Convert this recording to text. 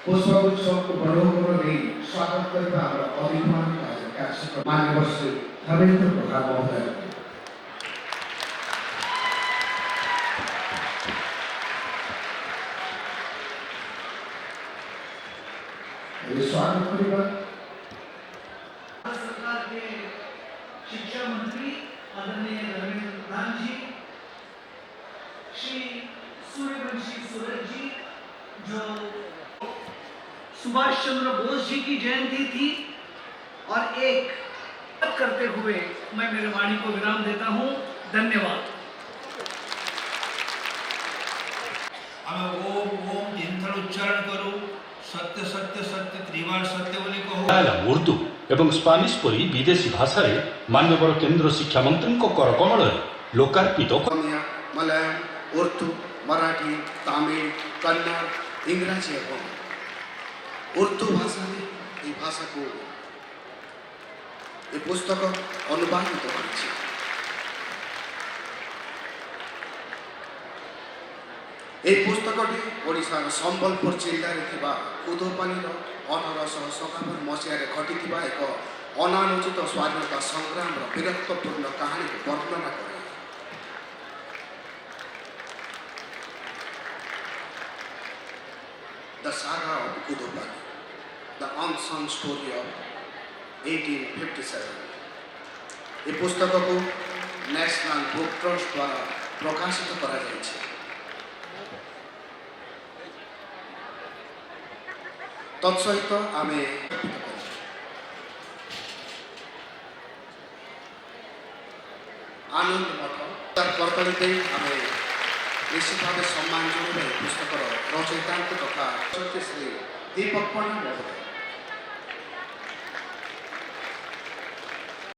पुष्पगुच्छको बडौलो नै स्वागत करता हाम्रो अभिमानित कार्यक्रम मान्यवर श्री धर्मेन्द्र प्रधान महोदय। स्वागत करिबा सरकार के शिक्षा मंत्री आदरणीय धर्मेन्द्र प्रधान जी, श्री सूर्यवंशी सूरज जी, जो सुभाष चंद्र बोस जी की जयंती थी, और एक करते हुए मैं मेरे वाणी को विराम देता हूँ। धन्यवाद। ओम ओम तीन उच्चारण करूँ, सत्य सत्य सत्य त्रिवार सत्य बोली कहू। उर्दू एवं स्पानिश परी विदेशी भाषा रे मान्यवर केंद्र शिक्षा मंत्री करकमल लोकार्पित मलयालम, उर्दू, मराठी, तमिल, कन्नड़, इंग्राजी एवं उर्दू भाषा में ये भाषा को ये पुस्तक अनुवादित होइछि। এই পুস্তকটি ওড়িশার সম্বলপুর জিল্লাରେ ଥିବା କୁଦପାଲିର 1857 ମସିହାରେ ଘଟିଥିବା ଏକ ଅନାଲୋଚିତ ସ୍ୱାଧୀନତା ସଂଗ୍ରାମର ବୀରତ୍ୱପୂର୍ଣ୍ଣ କାହାଣୀକୁ ବର୍ଣ୍ଣନା କରେ। The Saga of Kudupali, the unsung story of 1857। এই পুস্তকକୁ ন্যাশনাল বুক ট্রাস্ট দ্ୱାରା ପ୍ରକାଶିତ କରାଯାଇଛି। तत्सहित आम आनंद मठ करतली आम निश्चित भाव सम्मान जन पुस्तक रचयिता तथा श्री दीपक पंडा महोदय।